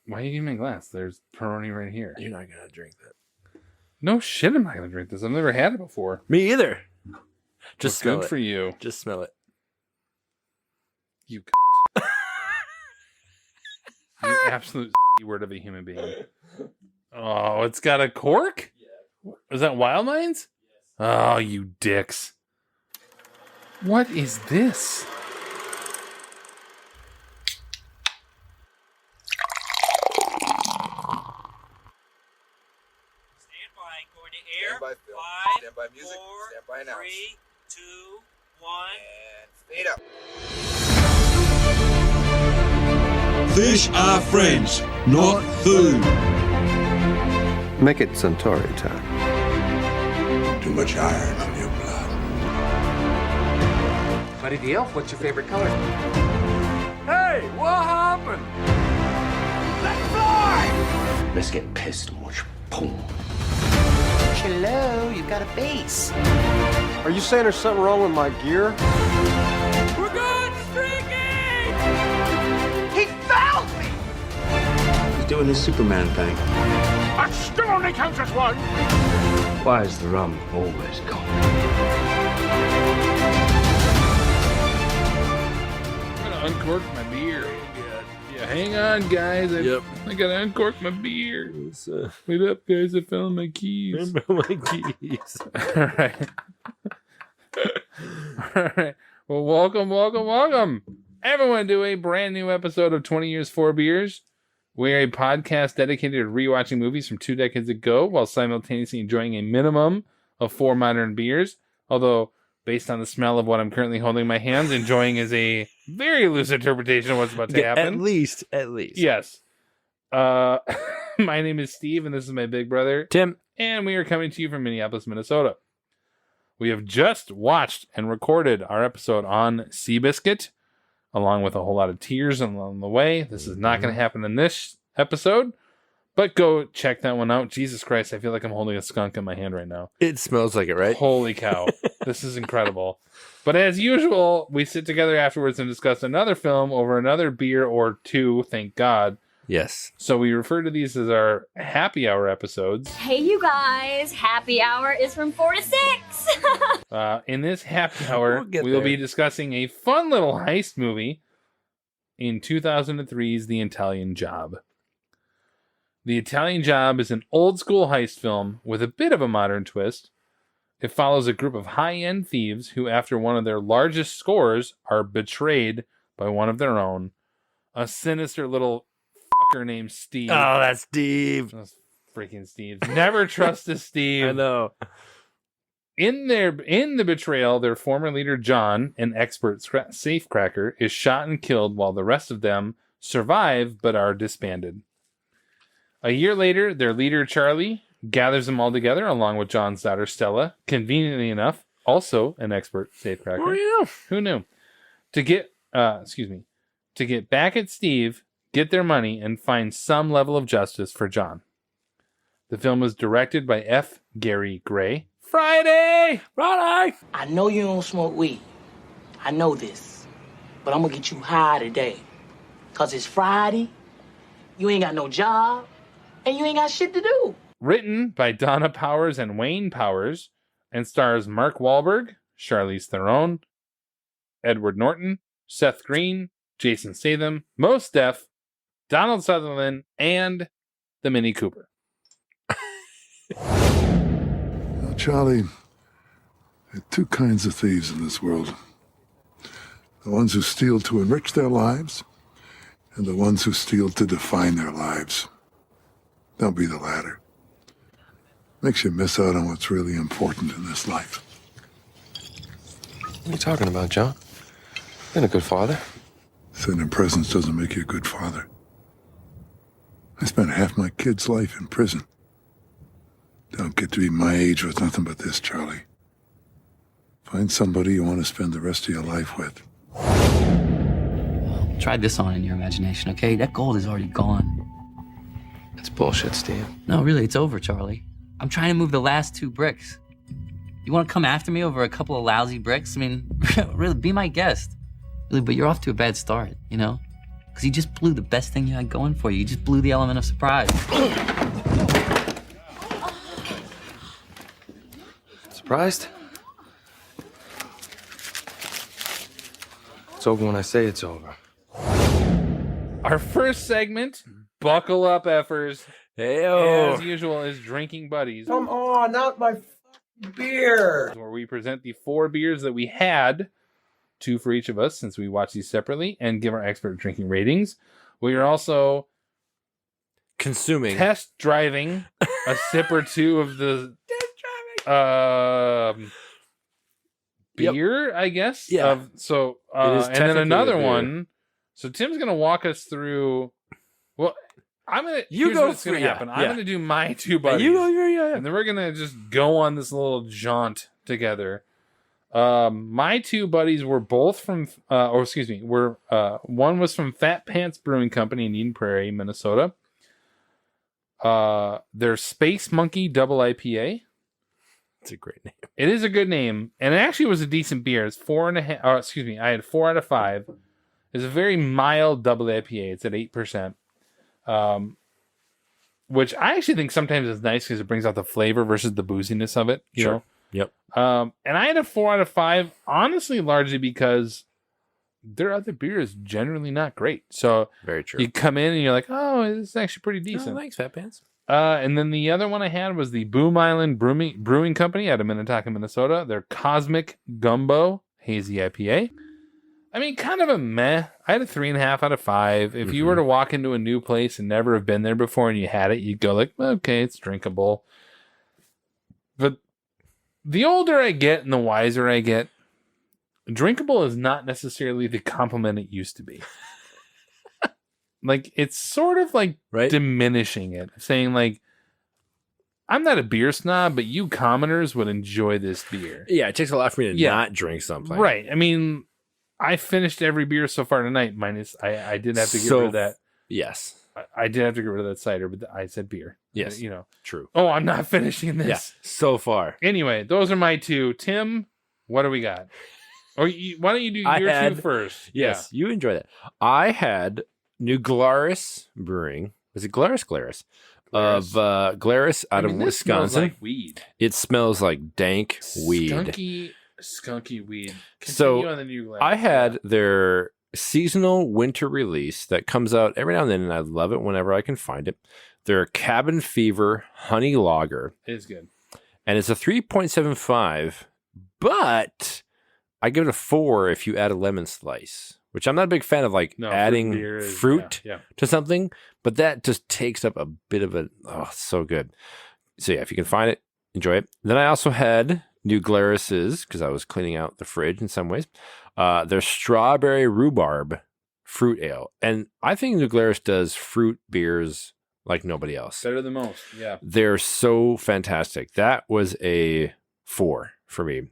Why are you giving me a glass? There's Peroni right here. You're not going to drink that. No shit, I'm not going to drink this. I've never had it before. Me either. Just smell good it. for you. Just smell it. You You absolute C-word of a human being. Oh, it's got a cork? Yeah. Is that Wild Minds? Yes. Oh, you dicks. What is this? Stand by, going to air. Stand by, Phil. 5, Stand by music. 4, Stand by announce. 3, 2, 1. And fade up. Fish are friends, not food. Make it Centauri time. Too much iron on your blood. Buddy the Elf, what's your favorite color? Hey, what happened? Let's fly! Let's get pissed and watch boom. Hello, you've got a base. Are you saying there's something wrong with my gear? We're going streaking! He found me! He's doing his Superman thing. I still only counts as one! Why is the rum always gone? I'm going to uncork my beer. Yeah, hang on, guys. I gotta uncork my beer. Wait up, guys. I found my keys. Remember my keys. All right. All right. Well, welcome, everyone, to a brand new episode of 20 Years, 4 Beers. We're a podcast dedicated to rewatching movies from 2 decades ago while simultaneously enjoying a minimum of 4 modern beers. Although, based on the smell of what I'm currently holding in my hands, enjoying is a very loose interpretation of what's about to happen. At least. Yes. My name is Steve, and this is my big brother, Tim. and we are coming to you from Minneapolis, Minnesota. We have just watched and recorded our episode on Seabiscuit, along with a whole lot of tears along the way. This is not going to happen in this episode, but go check that one out. Jesus Christ, I feel like I'm holding a skunk in my hand right now. It smells like it, right? Holy cow. This is incredible. But as usual, we sit together afterwards and discuss another film over another beer or two, thank God. Yes. So we refer to these as our happy hour episodes. Hey, you guys. Happy hour is from 4 to 6. In this happy hour, We'll get we will there. be discussing a fun little heist movie in 2003's The Italian Job. The Italian Job is an old school heist film with a bit of a modern twist. It follows a group of high-end thieves who, after one of their largest scores, are betrayed by one of their own, a sinister little fucker named Steve. Oh, that's Steve. That's freaking Steve. Never trust a Steve. I know. In the betrayal, their former leader John, an expert safecracker, is shot and killed while the rest of them survive but are disbanded. A year later, their leader Charlie gathers them all together along with John's daughter Stella, conveniently enough, also an expert safecracker. Oh, yeah. Who knew? To get back at Steve, get their money, and find some level of justice for John. The film was directed by F. Gary Gray. Friday! Friday! I know you don't smoke weed. I know this. But I'm gonna get you high today. Cause it's Friday, you ain't got no job, and you ain't got shit to do. Written by Donna Powers and Wayne Powers, and stars Mark Wahlberg, Charlize Theron, Edward Norton, Seth Green, Jason Statham, Mos Def, Donald Sutherland, and the Mini Cooper. Now, Charlie, there are 2 kinds of thieves in this world. The ones who steal to enrich their lives, and the ones who steal to define their lives. Don't be the latter. Makes you miss out on what's really important in this life. What are you talking about, John? Been a good father. Sitting in presence doesn't make you a good father. I spent half my kid's life in prison. Don't get to be my age with nothing but this, Charlie. Find somebody you want to spend the rest of your life with. Try this on in your imagination, okay? That gold is already gone. It's bullshit, Steve. No, really, it's over, Charlie. I'm trying to move the last 2 bricks. You want to come after me over a couple of lousy bricks? I mean, really, be my guest. Really, but you're off to a bad start, you know? Because you just blew the best thing you had going for you. You just blew the element of surprise. Surprised? It's over when I say it's over. Our first segment, buckle up, effers. Hey-o. As usual, is Drinking Buddies, Come on, not my beer. where we present the 4 beers that we had, 2 for each of us, since we watch these separately, and give our expert drinking ratings. We are also Consuming. test driving a sip or 2 of the beer, I guess. Yeah. It is and then technically another a beer. one. So Tim's gonna walk us through. Well, I'm gonna. You here's go what's gonna for- yeah, happen. I'm yeah. gonna do my 2 buddies. Yeah. And then we're gonna just go on this little jaunt together. My 2 buddies were both from, one was from Fat Pants Brewing Company in Eden Prairie, Minnesota. Their Space Monkey Double IPA. It's a great name. It is a good name, and it actually was a decent beer. It's 4.5. I had 4 out of 5. It's a very mild double IPA. It's at 8%. Which I actually think sometimes is nice because it brings out the flavor versus the booziness of it. You know? Yep. And I had a 4 out of 5, honestly, largely because their other beer is generally not great. So Very true. you come in and you're like, oh, this is actually pretty decent. Oh, thanks, Fat Pants. And then the other one I had was the Boom Island Brewing Company out of Minnetonka, Minnesota. Their Cosmic Gumbo Hazy IPA. I mean, kind of a meh. I had a 3.5 out of 5. If you were to walk into a new place and never have been there before and you had it, you'd go like, okay, it's drinkable. But the older I get and the wiser I get, drinkable is not necessarily the compliment it used to be. Like, it's sort of like Right? diminishing it, saying like, I'm not a beer snob, but you commoners would enjoy this beer. Yeah, it takes a lot for me to Yeah. not drink something. Right. I mean, I finished every beer so far tonight, minus I did have to get So- rid of that. Yes. I did have to get rid of that cider, but I said beer. Yes. You know. True. Oh, I'm not finishing this. Yeah. So far. Anyway, those are my 2. Tim, what do we got? Or why don't you do I your 2 had- first? Yes, you enjoy that. I had New Glarus Brewing. Was it Glarus? Glarus. Glarus. Of Glarus out of This smells Wisconsin. like weed. It smells like dank weed. Skunky weed. So, Continue on the new glass. I had their seasonal winter release that comes out every now and then, and I love it whenever I can find it. Their Cabin Fever Honey Lager, It is good. and it's a 3.75, but I give it a 4 if you add a lemon slice, which I'm not a big fan of, like No, adding beer is- fruit Yeah. to something, but that just takes up a bit of a, oh, so good. So yeah, if you can find it, enjoy it. Then I also had New Glarus's, because I was cleaning out the fridge in some ways, their Strawberry Rhubarb Fruit Ale. And I think New Glarus does fruit beers like nobody else. Better than most. Yeah. They're so fantastic. That was a 4 for me.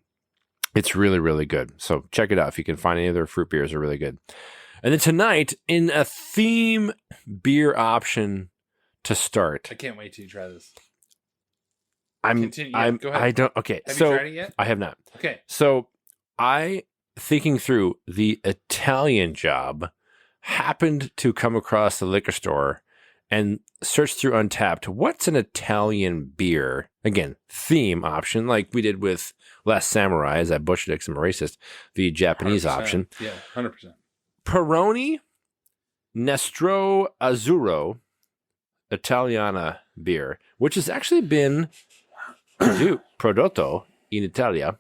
It's really, really good. So check it out. If you can find any of their fruit beers, are really good. And then tonight, in a theme beer option to start, I can't wait till you try this. I'm, Continue. Yeah, I'm, go ahead. I don't, okay. Have so you tried it yet? I have not. Okay. So thinking through the Italian Job, happened to come across the liquor store and searched through Untapped. What's an Italian beer? Again, theme option, like we did with Last Samurai, as I butchered it 'cause I'm a racist, the Japanese 100%. option. Yeah, 100%. Peroni Nestro Azzurro Italiana beer, which has actually been prodotto in Italia.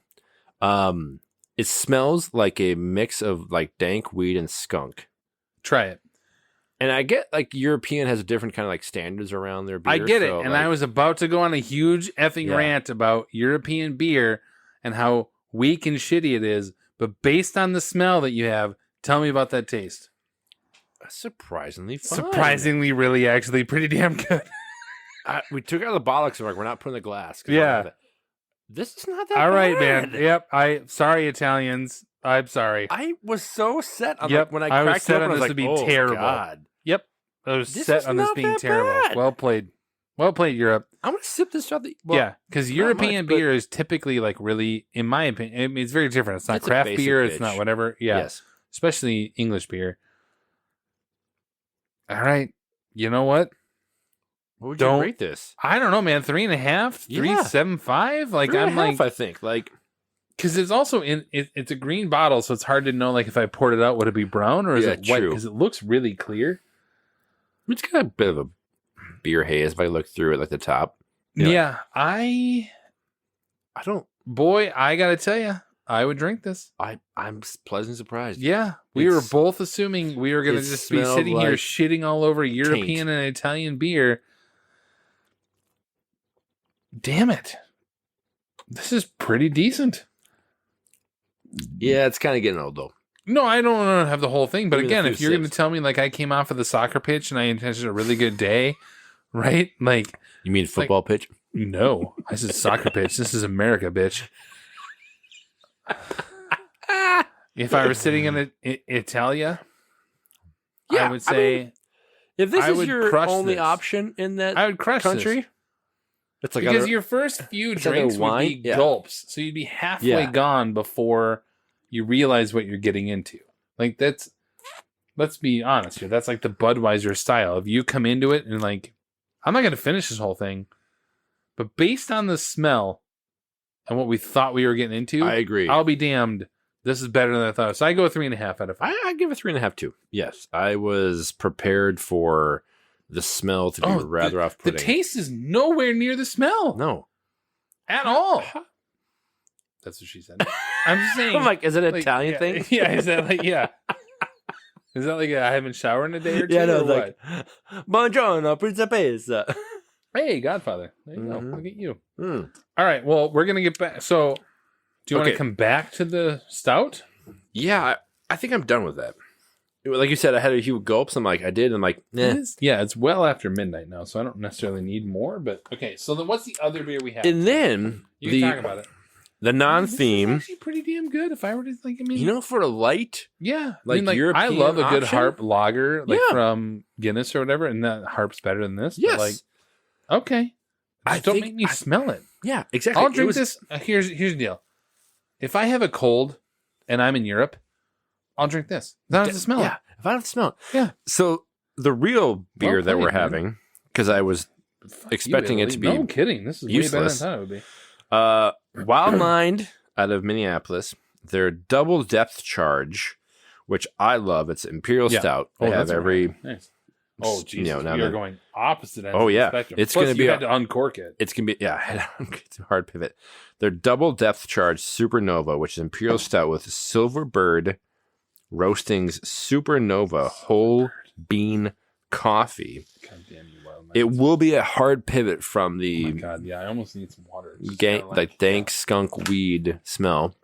It smells like a mix of like dank weed and skunk. Try it. And I get like European has a different kind of like standards around their beer. I get it. so, And like, I was about to go on a huge effing Yeah. rant about European beer and how weak and shitty it is. But based on the smell that you have, tell me about that taste. surprisingly fun. Surprisingly, really, actually, pretty damn good. We took out the bollocks and we're not putting the glass. 'cause Yeah. we're like, this is not that All right, bad. man. Yep. Sorry, Italians. I'm sorry. I was so set on Yep, like, when I I was cracked set it on open, I was this like, to be oh, terrible. God. Yep. I was This set is on this not being that terrible. bad. Well played. Well played, Europe. I'm going to sip this throughout the... Yeah, because not European much, but- beer is typically like really, in my opinion, I mean, it's very different. It's not It's a craft basic beer. It's bitch. not whatever. Yeah. Yes. Especially English beer. All right. You know what? What would Don't- you rate this? I don't know, man. 3.5, Yeah. 3.75. Like, I'm 3.5, like, I think. Like, because it's also it's a green bottle, so it's hard to know. Like, if I poured it out, would it be brown or is Yeah, it white? true. Because it looks really clear. it's got a bit of a beer haze if I look through it, like the top. Yeah, I don't. boy, I gotta tell you, I would drink this. I'm pleasantly surprised. Yeah, we were It's- both assuming we were gonna it just be smelled sitting here like shitting all over European and Italian beer. Damn it, this is pretty decent. Yeah, it's kind of getting old though. No, I don't want to have the whole thing, but Give me the again, few if you're going to sips. tell me like I came off of the soccer pitch and I intended a really good day, right? Like, You mean football pitch? no, I said soccer pitch. This is America, bitch. If I were sitting in Italia, Yeah, I would say If this I is would your crush only this. option in that I would crush country, this. it's like Because other- your first few it's either drinks would wine- be yeah. gulps, so you'd be halfway Yeah. gone before you realize what you're getting into. Like, that's, let's be honest here. That's like the Budweiser style. If you come into it and like, I'm not going to finish this whole thing, but based on the smell and what we thought we were getting into, I agree. I'll be damned. This is better than I thought. So I go 3.5 out of 5. I give it 3.5 too. Yes, I was prepared for the smell to be rather the off-putting. taste is nowhere near the smell no, at all. That's what she said. I'm just saying. I'm like, is it an like, Italian yeah, thing? Yeah, is that like, yeah. Is that like I haven't showered in a day or two? Yeah, no, or it's like, buongiorno, principessa. what? Hey, Godfather. There you go. Mhm. Look at you. Mm. All right. Well, we're gonna get back. So, do you want to Okay. come back to the stout? Yeah, I think I'm done with that. Like you said, I had a few gulps. I'm like, I did. I'm like, It is- Yeah, it's well after midnight now, so I don't necessarily need more. But okay. So then, what's the other beer we have? And then you can talk about it. the This is non-theme. actually pretty damn good. If I were to like, I mean, You know, for a light, yeah, like I European love a good option? Harp lager, like Yeah. from Guinness or whatever, and that Harp's better than this. yes, But like, okay, I just don't think make me smell it. yeah, exactly. I'll It drink was- this. Here's the deal. If I have a cold and I'm in Europe, I'll drink this. I don't have to smell yeah, it. if I don't have to smell it. Yeah. So the real beer Well that we're played, man. having, because I was Fuck expecting you, it to Italy. be No kidding. This is useless. way better than I thought it would be. Wild Mind out of Minneapolis, their double depth charge, which I love. It's Imperial Yeah. Stout. Oh, They have that's every. right. Nice. Oh, you Jesus. know, now We are that- going opposite ends Oh, of the yeah. spectrum. It's Plus, gonna be you a- had to uncork it. It's gonna be it's a hard pivot. Their double depth charge Supernova, which is Imperial Stout with Silver Bird Roasting's Supernova whole bean coffee. God damn you, Wild It Minds. will be a hard pivot from Oh my the God, yeah, I almost need some water. It's just gang, kinda like dank skunk weed smell.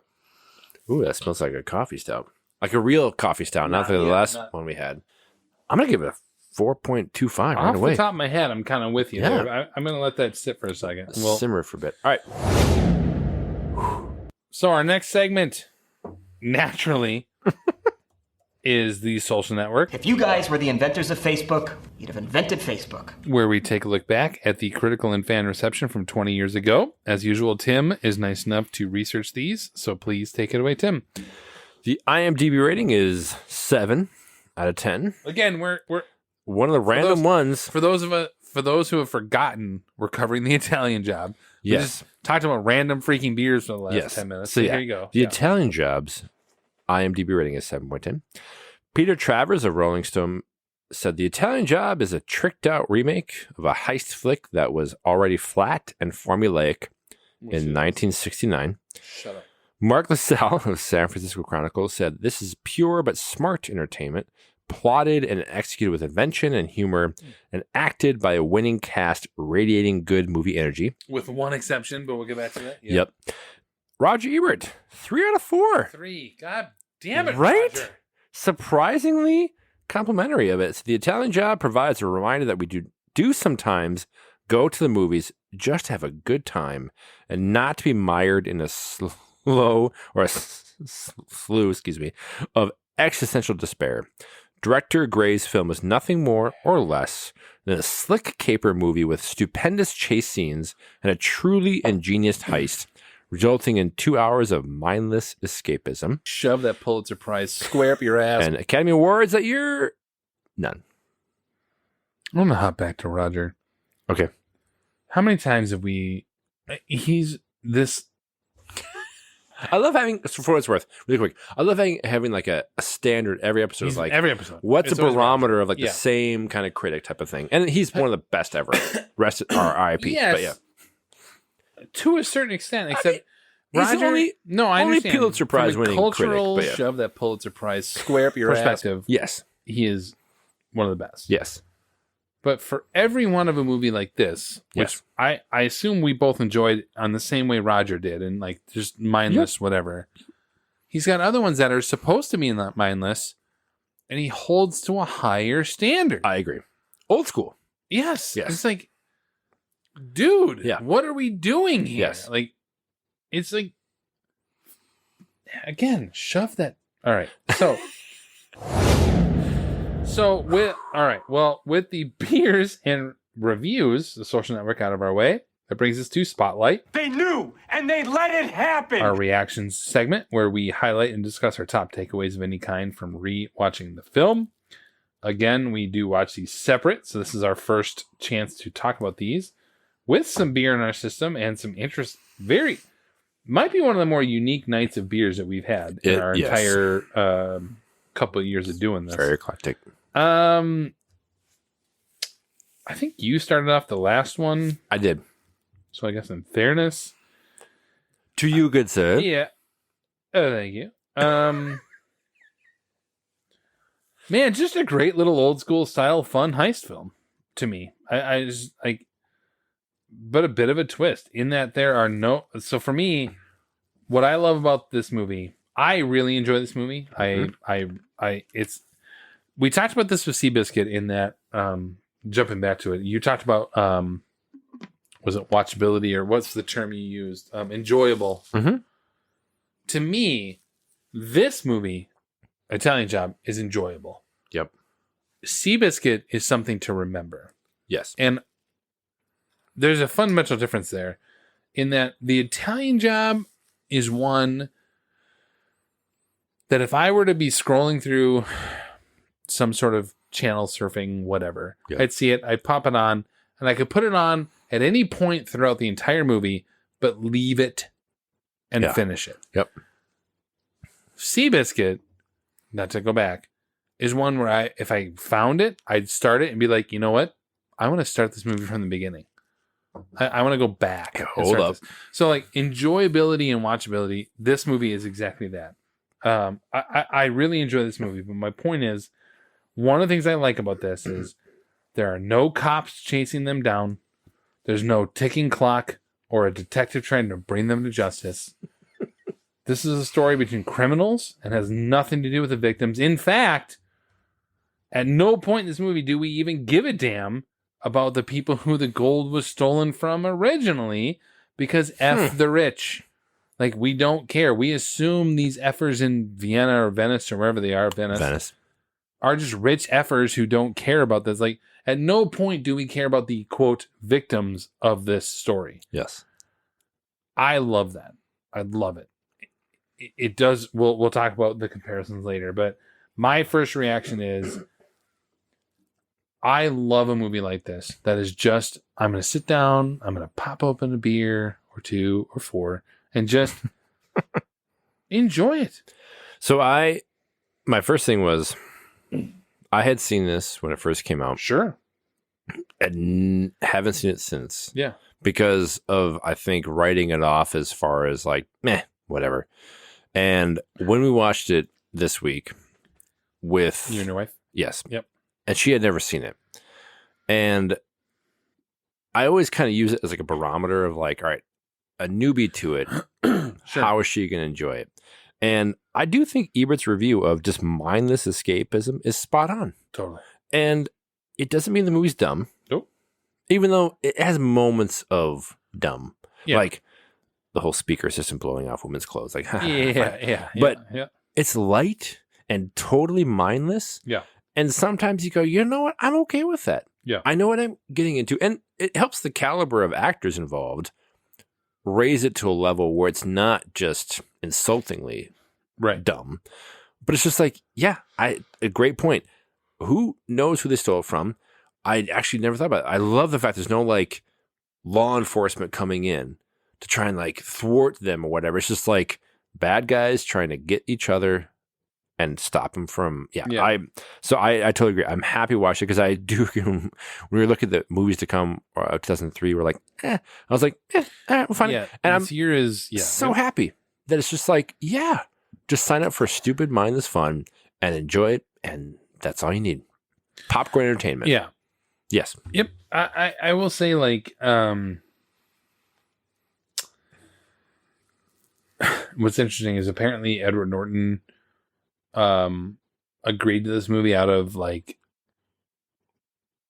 Ooh, that smells like a coffee stout, like a real coffee stout, not the last one we had. I'm gonna give it a 4.25 right Off away. the top of my head, I'm kind of with you. Yeah. There. I'm going to let that sit for a second. Well, Simmer for a bit. All right. so our next segment, naturally, is the social network, If you guys were the inventors of Facebook, you'd have invented Facebook. where we take a look back at the critical and fan reception from 20 years ago. As usual, Tim is nice enough to research these, so please take it away, Tim. The IMDb rating is 7 out of 10. Again, we're One of the random ones. for those who have forgotten, we're covering the Italian Job. We Yes. just talked about random freaking beers for the last Yes. 10 minutes. So, So yeah, here you go. The Yeah. Italian Jobs IMDb rating is 7.10. Peter Travers of Rolling Stone said the Italian Job is a tricked out remake of a heist flick that was already flat and formulaic in 1969. Shut up. Mark LaSalle of San Francisco Chronicle said this is pure but smart entertainment, plotted and executed with invention and humor, and acted by a winning cast radiating good movie energy. With one exception, but we'll get back to that. Yep. Roger Ebert, 3 out of 4. 3. God damn it, Right? Roger. Surprisingly complimentary of it. So the Italian Job provides a reminder that we do sometimes go to the movies just to have a good time and not to be mired in a slough of existential despair. Director Gray's film is nothing more or less than a slick caper movie with stupendous chase scenes and a truly ingenious heist, resulting in 2 hours of mindless escapism. Shove that Pulitzer Prize square up your ass. And Academy Awards that year, none. I want to hop back to Roger. Okay. How many times have he's this... I love having, for what it's worth, really quick, I love having like a standard every episode. Of like every episode. What's It's a always barometer of like Yeah. the same kind of critic type of thing. And he's one of the best ever. Rest RIP. Yes. But yeah. To a certain extent, except he's Roger... only- no, I only understand. Pulitzer Prize From a winning cultural critic, but yeah. shove that Pulitzer Prize square up your perspective. Yes. He is one of the best. Yes. But for every one of a movie like this, which Yes. I assume we both enjoyed on the same way Roger did, and like just mindless, whatever. He's got other ones that are supposed to be not mindless, and he holds to a higher standard. I agree. Old school. Yes. Yes. It's like, dude, Yeah. what are we doing here? Yes. Like, it's like, again, shove that. All right. So, with the beers and reviews, the social network out of our way, that brings us to Spotlight, They knew, and they let it happen. our reactions segment where we highlight and discuss our top takeaways of any kind from re-watching the film. Again, we do watch these separate, so this is our first chance to talk about these with some beer in our system and some interest. Might be one of the more unique nights of beers that we've had in our Yes. entire couple of years of doing this. Very eclectic. I think you started off the last one, I did. so I guess in fairness, To you, good sir. yeah. Oh, thank you. Man, just a great little old school style fun heist film to me. I just like, but a bit of a twist in that there are no. So for me, what I love about this movie, I really enjoy this movie. It's. We talked about this with Seabiscuit in that. Jumping back to it, you talked about was it watchability or what's the term you used? Enjoyable. Mm-hmm. To me, this movie, Italian Job, is enjoyable. Yep. Seabiscuit is something to remember. Yes. And there's a fundamental difference there in that the Italian Job is one that if I were to be scrolling through some sort of channel surfing, whatever, Yeah. I'd see it, I'd pop it on, and I could put it on at any point throughout the entire movie, but leave it and finish it. Yep. Seabiscuit, not to go back, is one where if I found it, I'd start it and be like, you know what? I want to start this movie from the beginning. I want to go back. and Hold start up. this. So like enjoyability and watchability, this movie is exactly that. I really enjoy this movie, but my point is, one of the things I like about this is there are no cops chasing them down. There's no ticking clock or a detective trying to bring them to justice. This is a story between criminals and has nothing to do with the victims. In fact, at no point in this movie do we even give a damn about the people who the gold was stolen from originally, because F the rich. Like, we don't care. We assume these effers in Vienna or Venice or wherever they are, Venice. Are just rich effers who don't care about this. Like, at no point do we care about the, quote, victims of this story. Yes. I love that. I love it. It does. We'll talk about the comparisons later, but my first reaction is I love a movie like this that is just, I'm going to sit down, I'm going to pop open a beer or two or four and just enjoy it. So my first thing was, I had seen this when it first came out. Sure. And haven't seen it since. Yeah. Because of, I think, writing it off as far as like, meh, whatever. And when we watched it this week with... You and your wife? Yes. Yep. And she had never seen it. And I always kind of use it as like a barometer of like, all right, a newbie to it, Sure. how is she going to enjoy it? And I do think Ebert's review of just mindless escapism is spot on. Totally. And it doesn't mean the movie's dumb. Nope. Even though it has moments of dumb. Yeah. Like the whole speaker system blowing off women's clothes. Like, Yeah. But yeah. it's light and totally mindless. Yeah. And sometimes you go, you know what? I'm okay with that. Yeah. I know what I'm getting into. And it helps the caliber of actors involved raise it to a level where it's not just insultingly dumb, but it's just like, yeah, a great point. Who knows who they stole it from? I actually never thought about it. I love the fact there's no like law enforcement coming in to try and like thwart them or whatever. It's just like bad guys trying to get each other and stop them from. Yeah. I totally agree. I'm happy to watch it because I do. When we look at the movies to come, 2003, we're like, I was like, all right, we'll find it. And this year is so happy that it's just like, just sign up for stupid, mindless fun and enjoy it. And that's all you need. Popcorn entertainment. Yeah. Yes. Yep. I will say like, what's interesting is apparently Edward Norton agreed to this movie out of like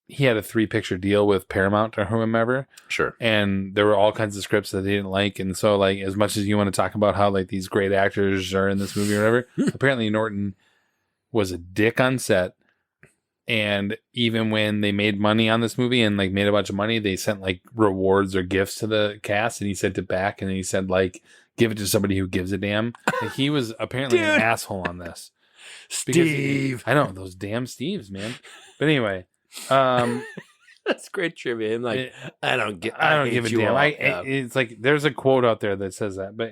he had a 3-picture deal with Paramount or whomever. Sure. And there were all kinds of scripts that they didn't like. And so like as much as you want to talk about how like these great actors are in this movie or whatever, apparently Norton was a dick on set. And even when they made money on this movie and like made a bunch of money, they sent like rewards or gifts to the cast and he sent it back and he said like, give it to somebody who gives a damn. Like, he was apparently an asshole on this. Steve. I know those damn Steves, man. But anyway, that's great trivia. I'm like, I don't give a damn. It's like there's a quote out there that says that. But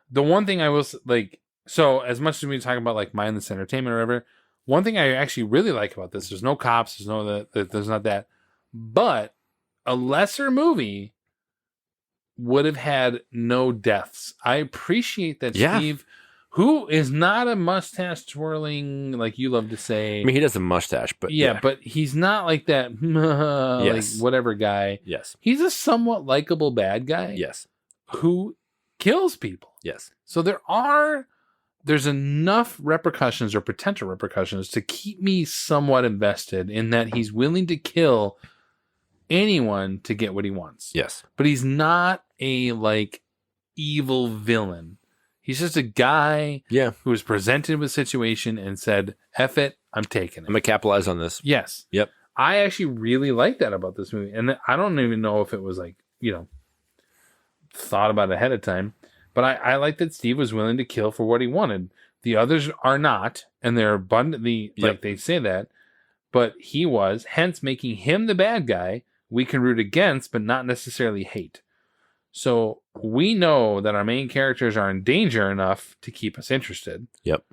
the one thing I will like, so as much as we talk about like mindless entertainment or whatever, one thing I actually really like about this, there's no cops, there's not that, but a lesser movie would have had no deaths. I appreciate that Steve, who is not a mustache twirling, like you love to say. I mean, he does a mustache, but but he's not like that, like whatever guy. Yes. He's a somewhat likable bad guy. Yes. Who kills people. Yes. So there's enough repercussions or potential repercussions to keep me somewhat invested in that he's willing to kill anyone to get what he wants. Yes. But he's not a like evil villain. He's just a guy who was presented with a situation and said, F it, I'm taking it. I'm going to capitalize on this. Yes. Yep. I actually really like that about this movie. And I don't even know if it was like, thought about ahead of time. But I like that Steve was willing to kill for what he wanted. The others are not, and they're abundantly, like they say that. But he was, hence making him the bad guy we can root against, but not necessarily hate. So we know that our main characters are in danger enough to keep us interested. Yep.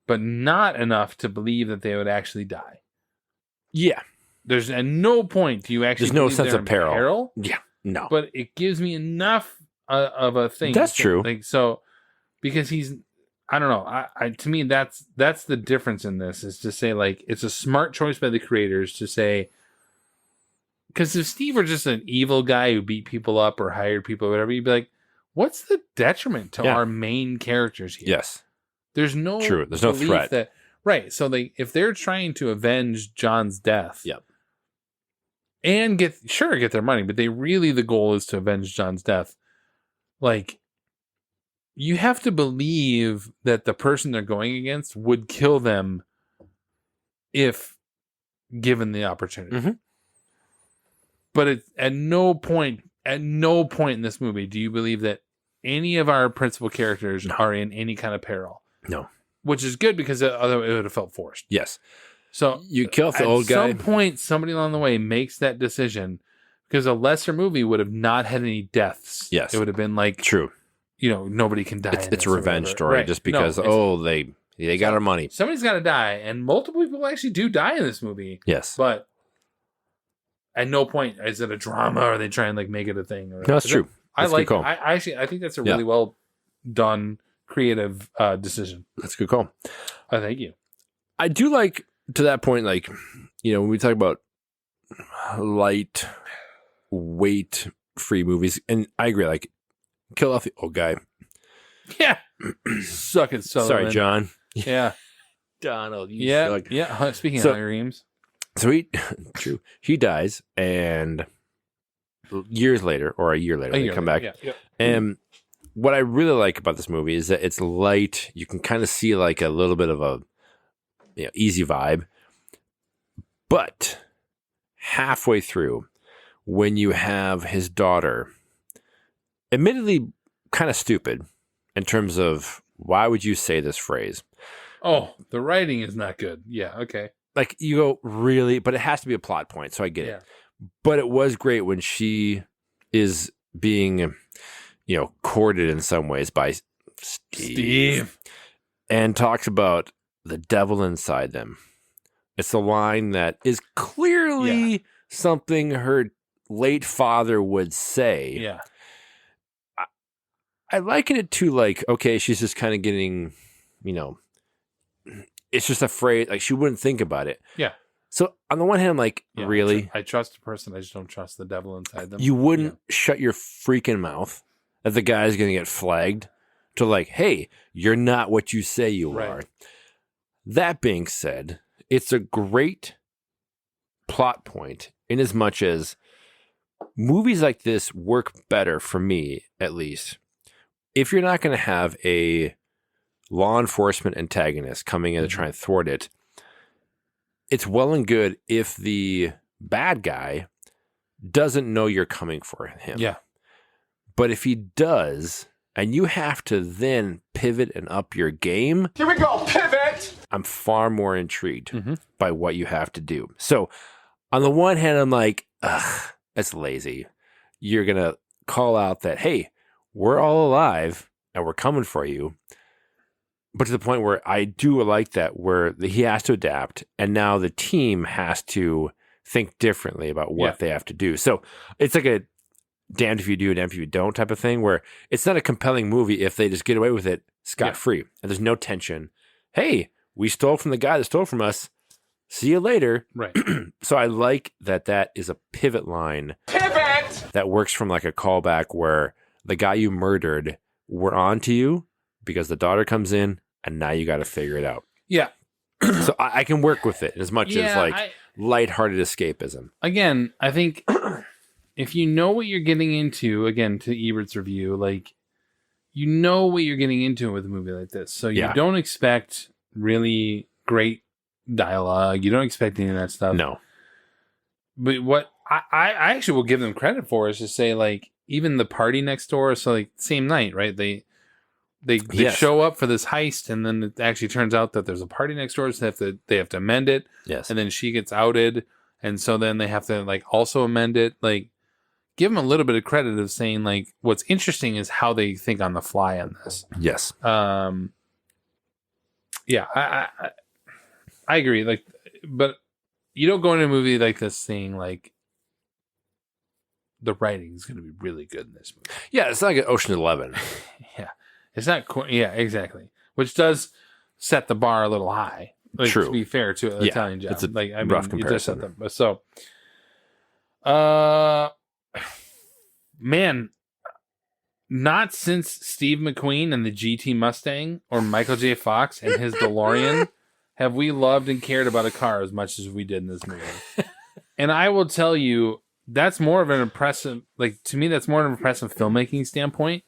But not enough to believe that they would actually die. Yeah. There's at no point do you actually There's no sense of peril. Yeah. No. But it gives me enough of a thing. That's true. Like, so because he's, I don't know. I to me that's the difference in this is to say like it's a smart choice by the creators to say, because if Steve were just an evil guy who beat people up or hired people or whatever, you'd be like, what's the detriment to our main characters here? Yes. There's no true. There's no threat. That, right. So if they're trying to avenge John's death, and get their money, but the goal is to avenge John's death. Like, you have to believe that the person they're going against would kill them if given the opportunity. Mm-hmm. But at no point in this movie do you believe that any of our principal characters are in any kind of peril. No. Which is good because otherwise it would have felt forced. Yes. So you kill the old guy. At some point, somebody along the way makes that decision because a lesser movie would have not had any deaths. Yes. It would have been like, true. Nobody can die. It's a revenge story just because, they got our money. Somebody's got to die. And multiple people actually do die in this movie. Yes. But at no point is it a drama or they try and like make it a thing. No, that's true. I think that's a really well done creative decision. That's a good call. Thank you. I do like to that point, like, when we talk about light weight free movies, and I agree, like kill off the old guy. Yeah. Suck it, Sullivan. Sorry, John. Yeah. Donald. Yeah. Yeah. Speaking of Reams. So he dies, and years later, or a year later, they come back. Yeah. And what I really like about this movie is that it's light. You can kind of see like a little bit of a easy vibe. But halfway through, when you have his daughter, admittedly kind of stupid in terms of why would you say this phrase? Oh, the writing is not good. Yeah, okay. like you go really, but it has to be a plot point, so I get it. But it was great when she is being, courted in some ways by Steve. And talks about the devil inside them. It's a line that is clearly something her late father would say. Yeah. I liken it to like, okay, she's just kind of getting, it's just afraid, like she wouldn't think about it. Yeah. So on the one hand, like, really? I trust a person. I just don't trust the devil inside them. You wouldn't shut your freaking mouth that the guy's going to get flagged to like, hey, you're not what you say you are. That being said, it's a great plot point in as much as movies like this work better for me, at least, if you're not going to have a law enforcement antagonist coming in to try and thwart it. It's well and good if the bad guy doesn't know you're coming for him. Yeah. But if he does, and you have to then pivot and up your game. Here we go, pivot! I'm far more intrigued by what you have to do. So on the one hand, I'm like, ugh, that's lazy. You're going to call out that, hey, we're all alive and we're coming for you. But to the point where I do like that, where he has to adapt, and now the team has to think differently about what they have to do. So it's like a damned if you do, damned if you don't type of thing, where it's not a compelling movie if they just get away with it scot-free. And there's no tension. Hey, we stole from the guy that stole from us. See you later. Right. So I like that is a pivot line. Pivot! That works from like a callback where the guy you murdered, we're on to you because the daughter comes in and now you got to figure it out. Yeah. So I can work with it as much as like lighthearted escapism. Again, I think if you know what you're getting into, again, to Ebert's review, like, you know what you're getting into with a movie like this. So you don't expect really great dialogue. You don't expect any of that stuff. No. But what I actually will give them credit for is to say, like, even the party next door, so like same night, right? They show up for this heist, and then it actually turns out that there's a party next door, so they have to amend it. Yes. And then she gets outed, and so then they have to like also amend it. Like, give them a little bit of credit of saying, like, what's interesting is how they think on the fly on this. Yes. Yeah, I agree. Like, but you don't go into a movie like this saying like the writing is going to be really good in this movie. Yeah, it's not like Ocean 11. Yeah, it's not. Yeah, exactly. Which does set the bar a little high. Like, True. To be fair to an Italian Job, it's a like, I mean, rough you just set comparison. them. So, man, not since Steve McQueen and the GT Mustang or Michael J. Fox and his DeLorean have we loved and cared about a car as much as we did in this movie. And I will tell you, that's more of an impressive, like, to me, that's more of an impressive filmmaking standpoint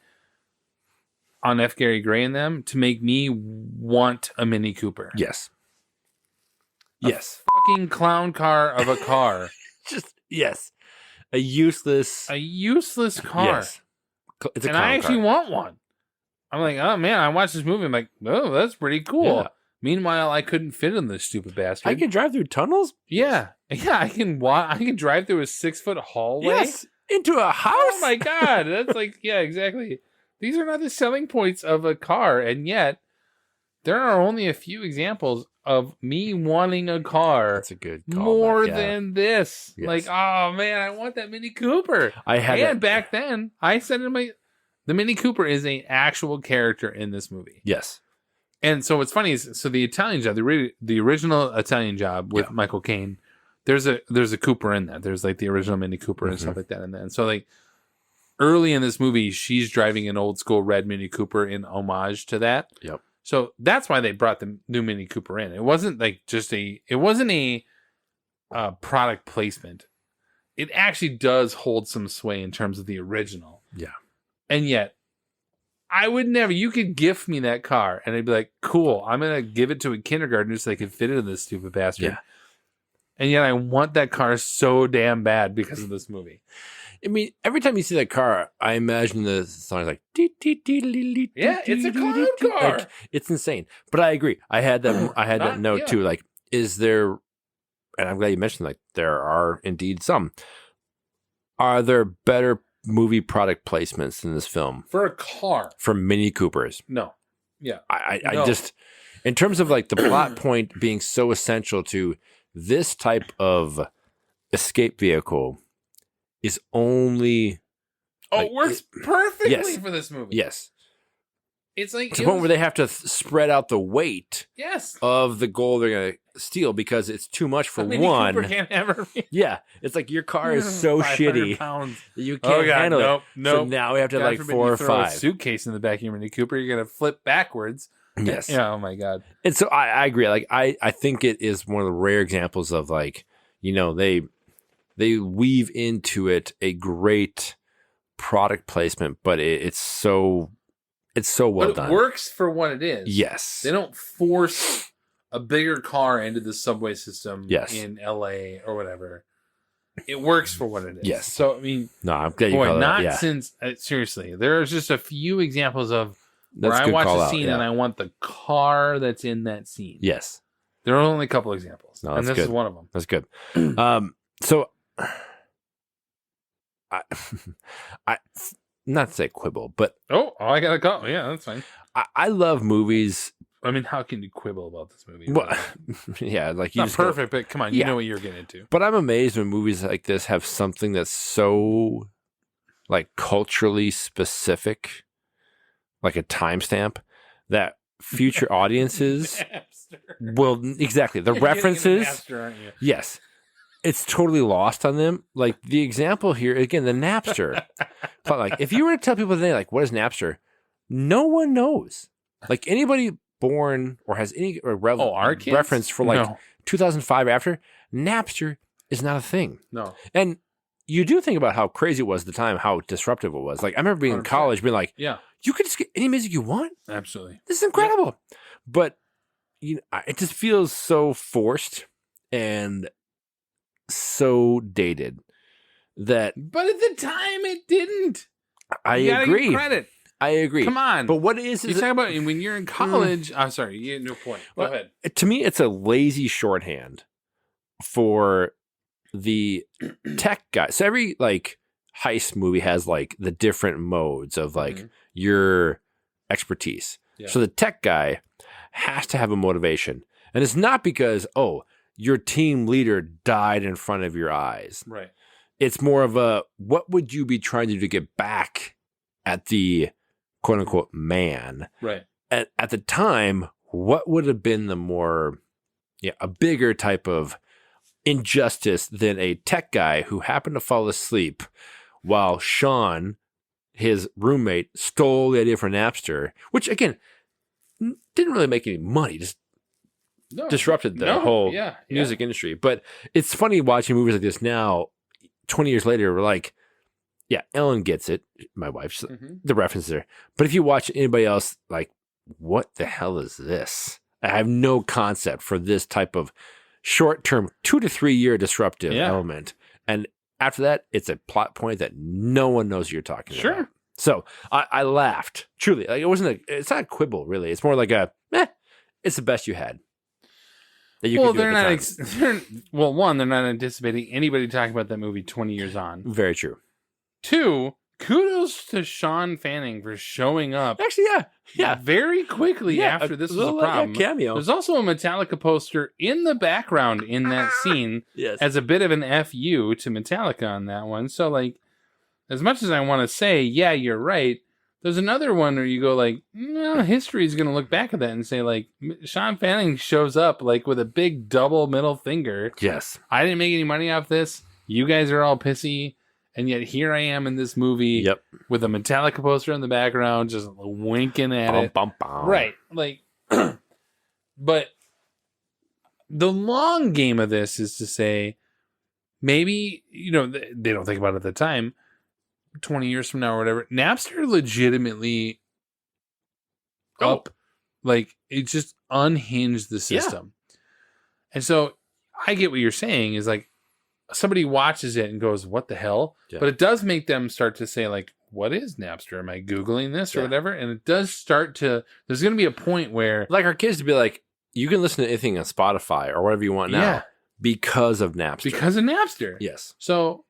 on F. Gary Gray and them to make me want a Mini Cooper. Yes. Yes. Fucking clown car of a car. Just, yes. A useless car. Yes. It's a and clown I actually car. want one. I'm like, oh man, I watched this movie. I'm like, oh, that's pretty cool. Yeah. Meanwhile, I couldn't fit in this stupid bastard. I can drive through tunnels? Yeah. I can drive through a 6-foot hallway. Yes. Into a house? Oh my God. That's like, yeah, exactly. These are not the selling points of a car. And yet, there are only a few examples of me wanting a car. That's a good callback, more yeah. than this. Yes. Like, oh man, I want that Mini Cooper. And back then, I said in the Mini Cooper is an actual character in this movie. Yes. And so what's funny is, so the Italian Job, the original Italian Job with Michael Caine, there's a Cooper in that. There's like the original Mini Cooper and stuff like that in there. And so like early in this movie, she's driving an old school red Mini Cooper in homage to that. Yep. So that's why they brought the new Mini Cooper in. It wasn't like it wasn't a product placement. It actually does hold some sway in terms of the original. Yeah. And yet, I would never, you could gift me that car and I'd be like, cool, I'm going to give it to a kindergartner so they can fit into this stupid bastard. Yeah. And yet I want that car so damn bad because of this movie. I mean, every time you see that car, I imagine the song is like, yeah, it's a clown car. Like, it's insane. But I agree. I had that note too. Like, is there and I'm glad you mentioned like there are indeed some. Are there better movie product placements in this film For a car. for Mini Coopers? No. Yeah. I No. just, in terms of like the plot point being so essential to this type of escape vehicle, is only. Oh, like, it works perfectly yes. for this movie. Yes. It's like To the point where they have to spread out the weight yes. of the gold they're going to steal because it's too much for A Mini one. Cooper can't ever be Yeah. It's like your car is so 500 shitty pounds. that you Oh, can't God, handle nope, it. nope. So now we have to have God like forbid 4 you or throw a 5. suitcase in the back of your Mini Cooper, you're gonna flip backwards. Yes. Yeah. Oh my God. And so I agree. Like I think it is one of the rare examples of like, they weave into it a great product placement, but it's so well But it done. works for what it is. Yes. They don't force a bigger car into the subway system Yes. in LA or whatever. It works for what it is. Yes. So I mean, No, I'm glad you boy, called not it out. Yeah. since seriously, there's just a few examples of where That's a I good watch call a out, scene yeah. and I want the car that's in that scene. Yes. There are only a couple examples, No, and that's this is good. one of them. That's good. So I not to say quibble, but Oh, I got a call. Yeah, that's fine. I love movies. I mean, how can you quibble about this movie? Well, yeah, like It's you not just go- perfect, but come on, you Yeah. know what you're getting into. But I'm amazed when movies like this have something that's so like culturally specific, like a timestamp, that future audiences will exactly the You're getting into references. Napster, aren't you? Yes. It's totally lost on them. Like the example here, again, the Napster. But like if you were to tell people today, like, what is Napster? No one knows. Like anybody born or has any our kids? reference for like No. 2005 or after, Napster is not a thing. No. And you do think about how crazy it was at the time, how disruptive it was. Like I remember being in 100%. college being like, Yeah, you could just get any music you want. absolutely. This is incredible. But it just feels so forced and so dated that But at the time, it didn't. I You gotta give agree. credit. I agree. Come on. But what is You it? talk about when you're in college. I'm sorry, you had no point. Go Well, ahead. To me, it's a lazy shorthand for the tech guy. So every like heist movie has like the different modes of like your expertise. Yeah. So the tech guy has to have a motivation. And it's not because, your team leader died in front of your eyes. Right. It's more of a, what would you be trying to do to get back at the quote unquote man? Right. At the time, what would have been the more, a bigger type of injustice than a tech guy who happened to fall asleep while Sean, his roommate, stole the idea for Napster, which again, didn't really make any money, just No. disrupted the No, whole yeah. music industry. But it's funny watching movies like this now, 20 years later, we're like, yeah, Ellen gets it, my wife, the reference there. But if you watch anybody else, like, what the hell is this? I have no concept for this type of short-term 2 to 3 year disruptive element. And after that, it's a plot point that no one knows what you're talking about. Sure. So I laughed, truly. Like it's not a quibble, really. It's more like it's the best you had. That you Well, could do they're at not. the time. They're not anticipating anybody talking about that movie 20 years on. Very true. 2, kudos to Sean Fanning for showing up. Actually, yeah. Very quickly after this was a problem. Cameo. There's also a Metallica poster in the background in that scene Yes. as a bit of an FU to Metallica on that one. So, like, as much as I want to say, yeah, you're right, there's another one where you go like, no, history is going to look back at that and say, like, Sean Fanning shows up, like, with a big double middle finger. Yes. I didn't make any money off this. You guys are all pissy. And yet here I am in this movie with a Metallica poster in the background, just winking at it. Bum, bum. Right. Like, but the long game of this is to say, maybe, they don't think about it at the time, 20 years from now or whatever, Napster legitimately like, it just unhinged the system. And so I get what you're saying is like, somebody watches it and goes, what the hell? Yeah. But it does make them start to say, like, what is Napster? Am I Googling this or whatever? And it does start to, there's going to be a point where, Like our kids to be like, you can listen to anything on Spotify or whatever you want now. Yeah. because of Napster. Because of Napster. Yes. So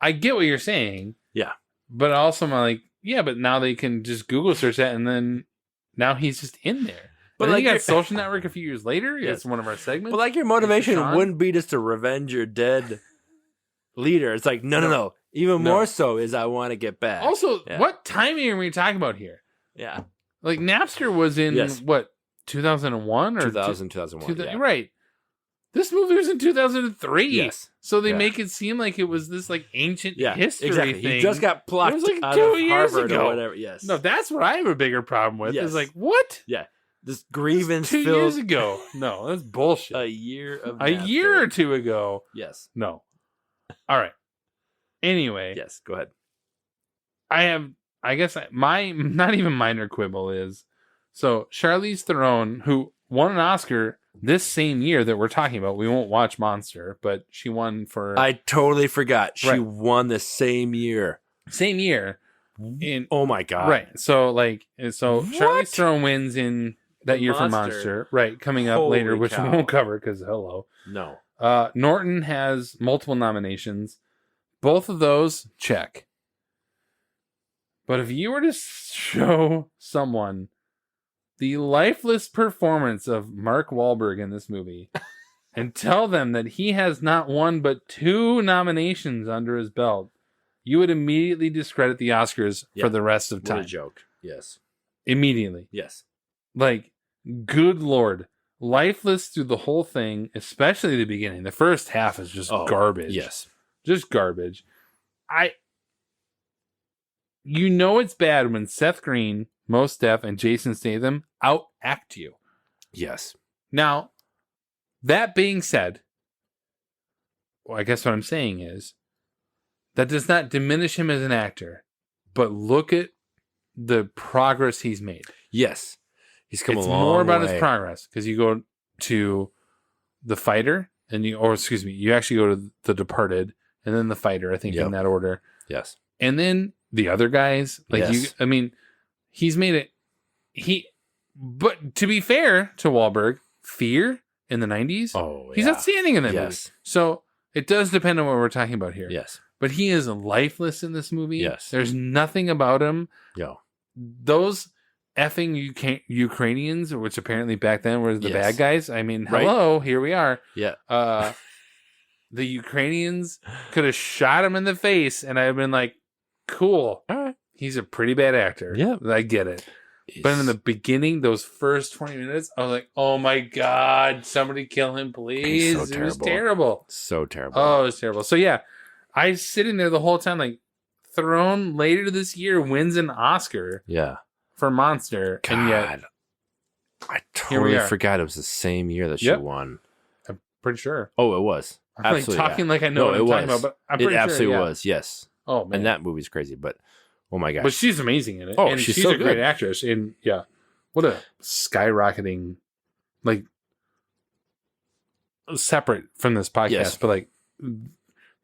I get what you're saying. Yeah. But also I'm like, yeah, but now they can just Google search that and then now he's just in there. But like, you got Social Network a few years later. Yes. It's one of our segments. But like your motivation Sean? wouldn't be just to revenge your dead leader. It's like, no. Even more so is I want to get back. Also, what timing are we talking about here? Yeah. Like Napster was in what, 2001 or 2001. Yeah. Right. This movie was in 2003. Yes. So they make it seem like it was this like ancient history exactly. thing. He just got plucked it was like out 2 of years Harvard ago. or whatever. Yes. No, that's what I have a bigger problem with. Yes. Is like, what? Yeah. This grievance 2 filled years ago. No, that's bullshit. a year of A Napster. year or two ago. Yes. No. All right. Anyway. Yes. Go ahead. I guess my not even minor quibble is, so Charlize Theron, who won an Oscar this same year that we're talking about, we won't watch Monster, but she won for... I totally forgot. She Right. won the same year. Same year. Oh my God. Right. So Charlize Theron wins in that year for Monster. Right. Coming up Holy later, which cow. we won't cover because hello. No. Norton has multiple nominations. Both of those, check. But if you were to show someone the lifeless performance of Mark Wahlberg in this movie and tell them that he has not one but 2 nominations under his belt, you would immediately discredit the Oscars for the rest of time. What a joke. Yes. Immediately. Yes. Like, good Lord. Lifeless through the whole thing, especially the beginning. The first half is just garbage. Yes. Just garbage. You know it's bad when Seth Green, Mos Def, and Jason Statham out-act you. Yes. Now, that being said, well, I guess what I'm saying is, that does not diminish him as an actor, but look at the progress he's made. Yes. He's come a long way. It's more about his progress, because you go to The Fighter, and you actually go to The Departed, and then The Fighter, I think, in that order. Yes. And then the other guys, he's made it. But to be fair to Wahlberg, Fear in the 90s, he's outstanding in that movie. So it does depend on what we're talking about here. Yes. But he is lifeless in this movie. Yes. There's nothing about him. Yo. Those effing Ukrainians, which apparently back then were the bad guys. I mean, hello, here we are. Yeah. The Ukrainians could have shot him in the face, and I've been like, cool. All right. He's a pretty bad actor. Yeah. I get it. But in the beginning, those first 20 minutes, I was like, oh my God, somebody kill him, please. So It was terrible. So terrible. Oh, it was terrible. So yeah, I was sitting there the whole time, like, Theron later this year wins an Oscar for Monster. God. And yet, I totally forgot it was the same year that she won. I'm pretty sure. Oh, it was. I'm Absolutely. like talking like I know what I'm talking about, but I'm pretty it sure. absolutely was, yes. Oh, man. And that movie's crazy, but oh my gosh. But she's amazing in it. Oh, and she's so a great good actress. And yeah, what a skyrocketing, like, separate from this podcast, but like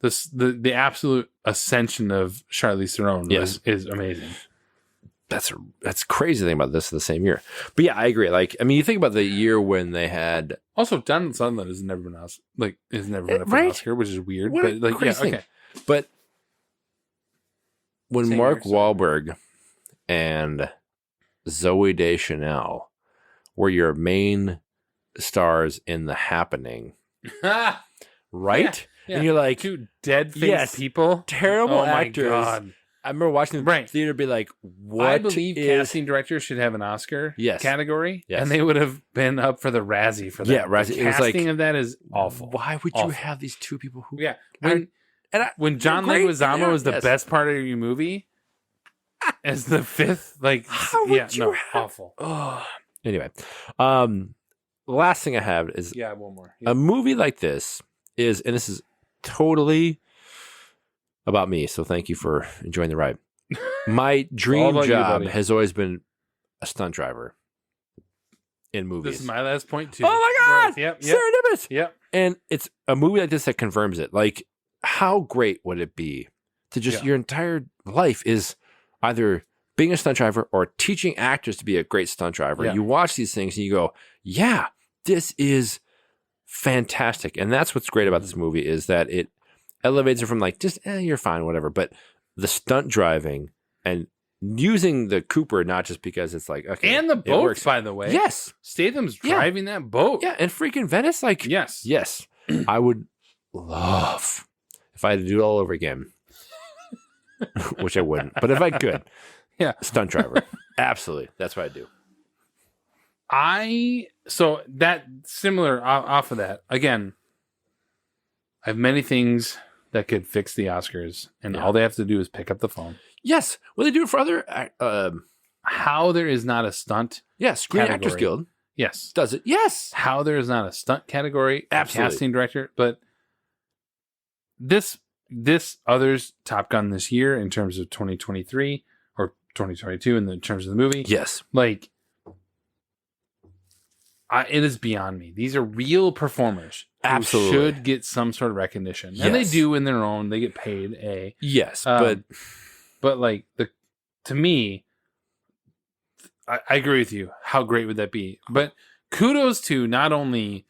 the absolute ascension of Charlize Theron is amazing. That's crazy thing about this the same year. But yeah, I agree. Like, I mean, you think about the year when they had also Donald Sutherland has never been up for an Oscar, which is weird. What but a like, crazy thing. okay. But when Same Mark year, Wahlberg and Zooey Deschanel were your main stars in The Happening, right? Yeah. And you're like, 2 dead-faced people, terrible oh my actors. God. I remember watching the theater be like, what I believe casting directors should have an Oscar category, and they would have been up for the Razzie for that. Yeah, Razzie. The It was like, casting of that is awful. Why would you have these 2 people who... Yeah. When John Leguizamo was the best part of your movie as the 5th, like, awful. Oh. Anyway, the last thing I have is one more. A movie like this is, and this is totally about me, so thank you for enjoying the ride. My dream job has always been a stunt driver in movies. This is my last point too. Oh my God! Right. Yep. Serendipitous! Yep. And it's a movie like this that confirms it. Like, how great would it be to just your entire life is either being a stunt driver or teaching actors to be a great stunt driver. Yeah. You watch these things and you go, yeah, this is fantastic. And that's what's great about this movie is that it elevates it from like just you're fine, whatever. But the stunt driving and using the Cooper not just because it's like okay, and the it boats, works. by the way. Yes, Statham's driving that boat. Yeah, and freaking Venice, like yes. I would love if I had to do it all over again, which I wouldn't. But if I could, yeah, stunt driver, absolutely, that's what I do. So that similar off of that again. I have many things that could fix the Oscars, and all they have to do is pick up the phone. Yes, well, they do it for other. How there is not a stunt. Yes, Screen category. Actors Guild. Yes, does it? Yes. How there is not a stunt category. Absolutely. Casting director, but this others Top Gun this year in terms of 2023 or 2022 in terms of the movie. Yes, like. It is beyond me. These are real performers who Absolutely. should get some sort of recognition, and they do in their own. They get paid. Yes, but like to me, I agree with you. How great would that be? But kudos to not only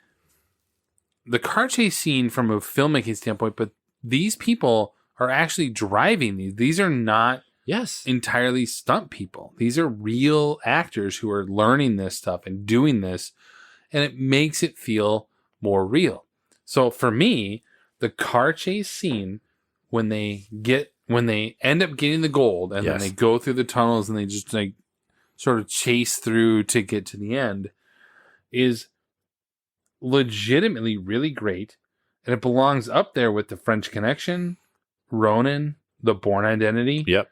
the car chase scene from a filmmaking standpoint, but these people are actually driving these. These are not entirely stunt people. These are real actors who are learning this stuff and doing this, and it makes it feel more real. So for me, the car chase scene when they end up getting the gold and then they go through the tunnels and they just like sort of chase through to get to the end is legitimately really great, and it belongs up there with the French Connection, Ronin, The Bourne Identity. Yep.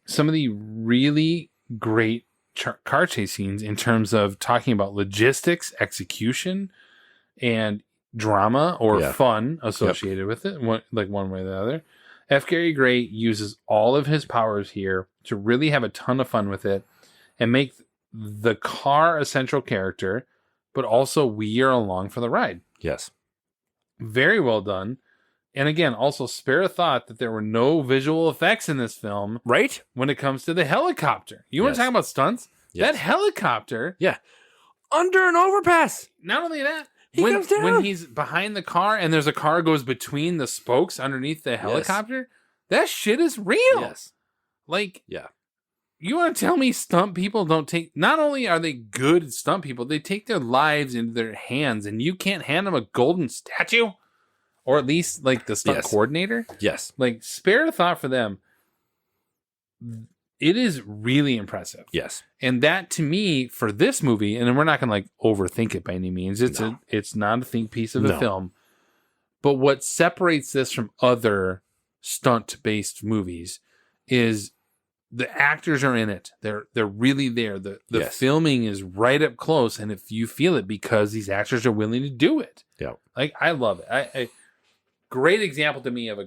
Some of the really great car chase scenes in terms of talking about logistics, execution, and drama or fun associated with it, one way or the other. F. Gary Gray uses all of his powers here to really have a ton of fun with it and make the car a central character, but also we are along for the ride. Yes. Very well done. And again, also spare a thought that there were no visual effects in this film. Right? When it comes to the helicopter. You want to talk about stunts? Yes. That helicopter. Yeah. Under an overpass. Not only that, He comes down. when he's behind the car and there's a car goes between the spokes underneath the helicopter, that shit is real. Yes. Like, yeah. You want to tell me stunt people don't take, not only are they good stunt people, they take their lives into their hands, and you can't hand them a golden statue? Or at least like the stunt coordinator. Yes. Like spare a thought for them. It is really impressive. Yes. And that to me for this movie, and we're not going to like overthink it by any means. It's not a think piece of a film. But what separates this from other stunt based movies is the actors are in it. They're really there. The filming is right up close, and if you feel it because these actors are willing to do it. Yeah. Like I love it. I great example to me of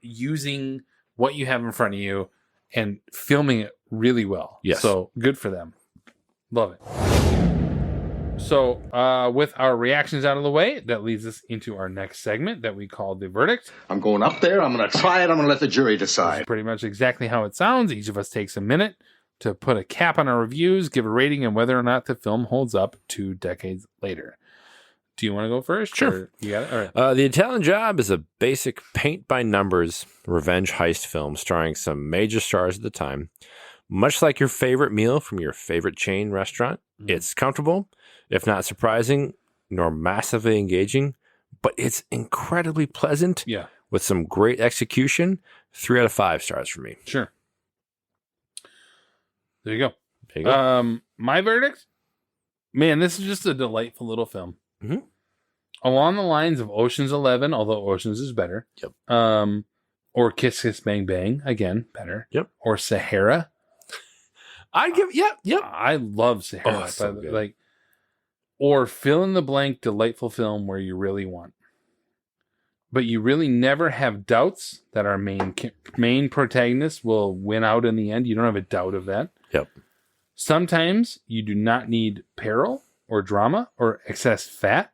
using what you have in front of you and filming it really well. Yes. So good for them. Love it. So with our reactions out of the way, that leads us into our next segment that we call The Verdict. I'm going up there. I'm going to try it. I'm going to let the jury decide. Pretty much exactly how it sounds. Each of us takes a minute to put a cap on our reviews, give a rating, and whether or not the film holds up 2 decades later. Do you want to go first? Sure. Or you got it? All right. The Italian Job is a basic paint-by-numbers revenge heist film starring some major stars at the time. Much like your favorite meal from your favorite chain restaurant, it's comfortable, if not surprising, nor massively engaging, but it's incredibly pleasant with some great execution. 3 out of 5 stars for me. Sure. There you go. There you go. My verdict? Man, this is just a delightful little film. Mm-hmm. Along the lines of Ocean's 11, although Ocean's is better. Yep. Or Kiss Kiss Bang Bang, again, better. Yep. Or Sahara. I'd give, yep. I love Sahara. Oh, so good. Like, or fill in the blank delightful film where you really want. But you really never have doubts that our main protagonist will win out in the end. You don't have a doubt of that. Yep. Sometimes you do not need peril or drama or excess fat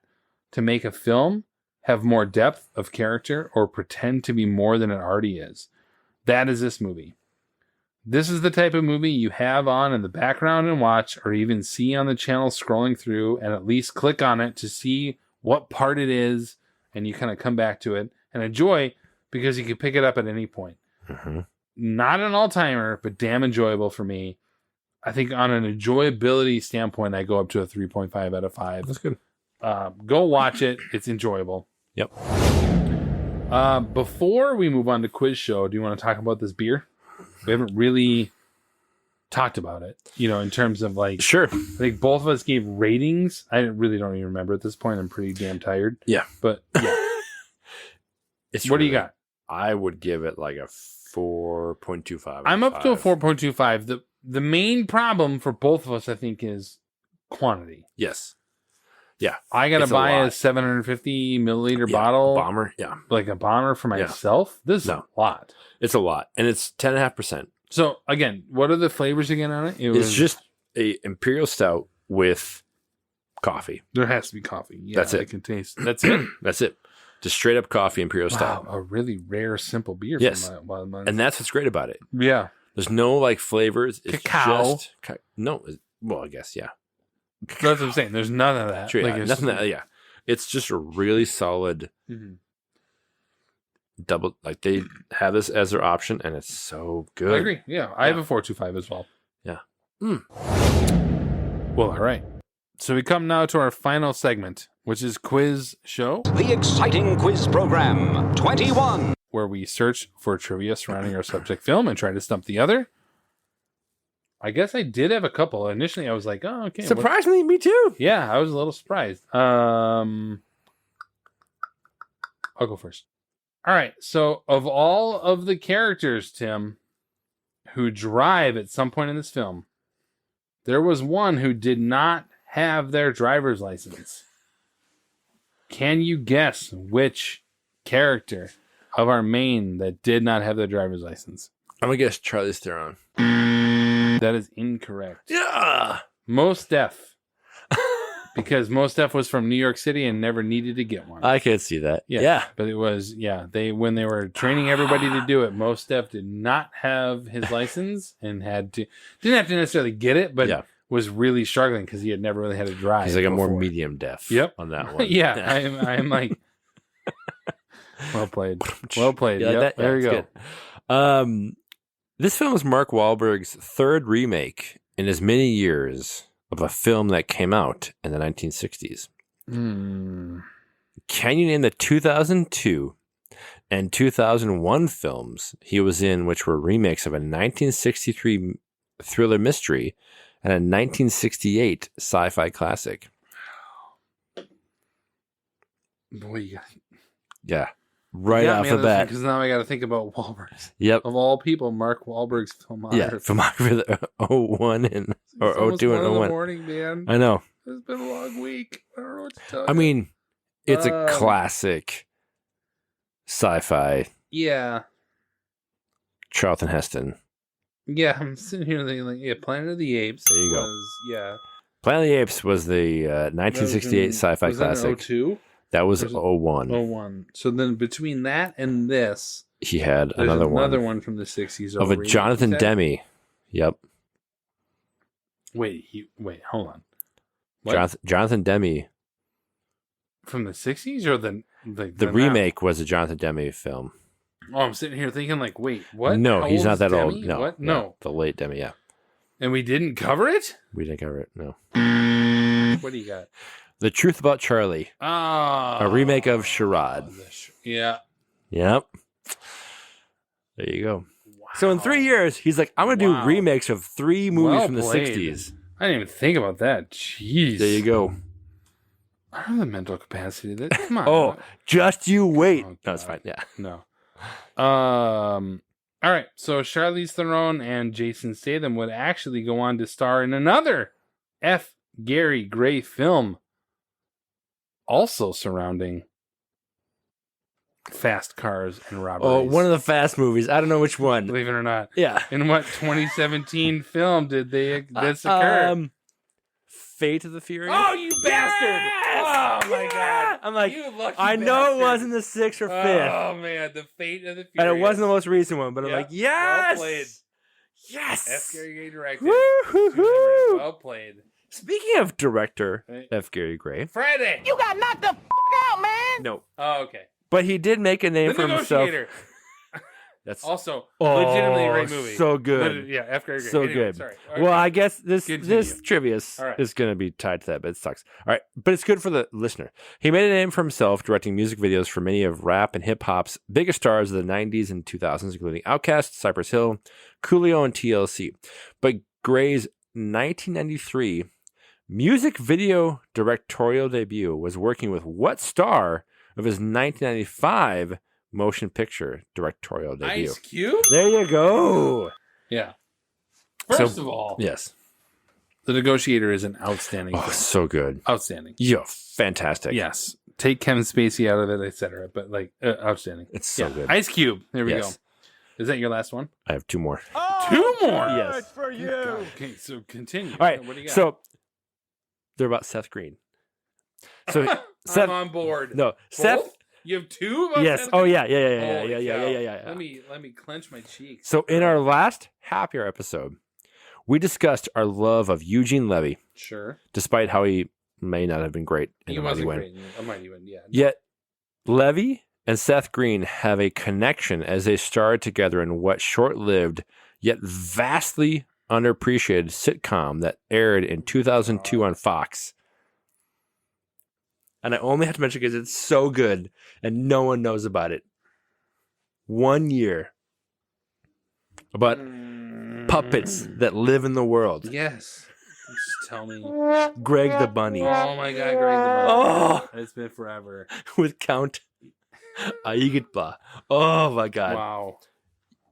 to make a film have more depth of character or pretend to be more than it already is. That is this movie. This is the type of movie you have on in the background and watch, or even see on the channel scrolling through, and at least click on it to see what part it is, and you kind of come back to it and enjoy because you can pick it up at any point. Mm-hmm. Not an all-timer, but damn enjoyable for me. I think on an enjoyability standpoint, I go up to a 3.5 out of 5. That's good. Go watch it. It's enjoyable. Yep. Before we move on to quiz show, do you want to talk about this beer? We haven't really talked about it, in terms of like. Sure. I think both of us gave ratings. I really don't even remember at this point. I'm pretty damn tired. Yeah. But yeah. What do you got? I would give it like a 4.25. I'm up to a 4.25. The main problem for both of us, I think, is quantity. Yes. Yeah. I got to It's buy a lot. 750 milliliter bottle. Bomber. Yeah. Like a bomber for myself. This is a lot. It's a lot. And it's 10.5%. So, again, what are the flavors again on it? It's just a Imperial Stout with coffee. There has to be coffee. Yeah, That's it. I can taste. That's it. That's it. Just straight up coffee Imperial Stout. Wow, a really rare, simple beer. Yes. From my And that's what's great about it. Yeah. There's no like flavors. It's Cacao. just well, I guess, yeah. That's what I'm saying. There's none of that. Sure, Like, yeah. it's Nothing just- that, yeah. It's just a really solid double. Like they have this as their option, and it's so good. I agree. Yeah, I have a 4.25 as well. Yeah. Well, all right. So we come now to our final segment, which is quiz show, The exciting quiz program 21. where we search for trivia surrounding our subject film and try to stump the other. I guess I did have a couple. Initially, I was like, "Oh, okay." Surprisingly, me too. Yeah, I was a little surprised. I'll go first. All right. So, of all of the characters, Tim, who drive at some point in this film, there was one who did not have their driver's license. Can you guess which character of our main that did not have their driver's license? I'm gonna guess Charlize Theron. That is incorrect. Yeah. Mos Def. Because Mos Def was from New York City and never needed to get one. I can see that. Yeah. But it was, when they were training everybody to do it, Mos Def did not have his license and didn't have to necessarily get it, but was really struggling because he had never really had to drive. He's like before. a more medium deaf. Yep. On that one. I'm like, well played. Well played. Yeah, Yep. There you go. Good. This film is Mark Wahlberg's third remake in as many years of a film that came out in the 1960s. Can you name the 2002 and 2001 films he was in, which were remakes of a 1963 thriller mystery and a 1968 sci-fi classic? Boy, yeah. Right off the bat. Because now I got to think about Wahlberg's. Yep. Of all people, Mark Wahlberg's filmography. Yeah, filmography of 01 and or 02 and 01. In the morning, man. I know. It's been a long week. I don't know what to tell you. I mean, it's a classic sci-fi. Yeah. Charlton Heston. Yeah, I'm sitting here thinking, like, Planet of the Apes. There you go. Yeah. Planet of the Apes was the 1968 sci-fi was classic. That in 02? That was 01. 01. So then between that and this, he had there's another one from the 60s. of a Jonathan Demme. Yep. Wait, hold on. What? Jonathan Demme. From the 60s or the remake was a Jonathan Demme film. Oh, I'm sitting here thinking like, wait, what? No, How he's old not is that Demme? old. No. What? No. The late Demme, yeah. And we didn't cover it? We didn't cover it, no. What do you got? The Truth About Charlie. A remake of Charade. Yeah. Yep. There you go. Wow. So in 3 years, he's like, I'm going to do remakes of 3 movies from the 60s. I didn't even think about that. Jeez. There you go. I don't have the mental capacity that. Come on. Oh, just you wait. No, it's fine. Yeah. No. All right. So Charlize Theron and Jason Statham would actually go on to star in another F. Gary Gray film, also surrounding fast cars and robberies. Oh, one of the Fast movies. I don't know which one. Believe it or not. Yeah. In what 2017 film did this occur? Fate of the Furious. Oh, you bastard! Oh my god! I'm like, you lucky I know bastard. it wasn't the 6th or 5th. Oh man, the Fate of the Furious. And it wasn't the most recent one, but I'm like, yes! Well played. Yes! F. Gary Gray directed. Woo-hoo-hoo! Well played. Speaking of director F. Gary Gray, Friday. You got knocked the f*** out, man. no, Oh, okay. but he did make a name The for himself. Negotiator. That's Also, legitimately great movie. so good. Yeah, F. Gary Gray. So Anyway, good. Sorry. Well, I guess this Continue. trivia All right. is going to be tied to that, but it sucks. All right, but it's good for the listener. He made a name for himself directing music videos for many of rap and hip hop's biggest stars of the 90s and 2000s, including Outkast, Cypress Hill, Coolio, and TLC. But Gray's 1993 music video directorial debut was working with what star of his 1995 motion picture directorial debut? Ice Cube? There you go. Yeah. First of all, yes, The Negotiator is an outstanding film. so good. Outstanding. Yeah, fantastic. Yes. Take Kevin Spacey out of it, etc. But like, outstanding. It's so good. Ice Cube. There we Yes. go. Is that your last one? I have two more. Two more? Yes. For you. Okay, so continue. All right. What do you got? So they're about Seth Green. So Seth, I'm on board. no, Both? Seth. You have two of us? Yes. Oh yeah, yeah. Holy cow. Yeah. Let me clench my cheeks. So in our last Happy Hour episode, we discussed our love of Eugene Levy, Sure. despite how he may not have been great in He The Mighty wasn't Wind. great. A Mighty Wind, yeah. Yet Levy and Seth Green have a connection as they starred together in what short-lived yet vastly underappreciated sitcom that aired in 2002 on Fox. And I only have to mention because it's so good and no one knows about it. 1 year. About puppets that live in the world. Yes. Just tell me. Greg the Bunny. Oh my God, Greg the Bunny. Oh. It's been forever. With Count Aigutba. Oh my God. Wow.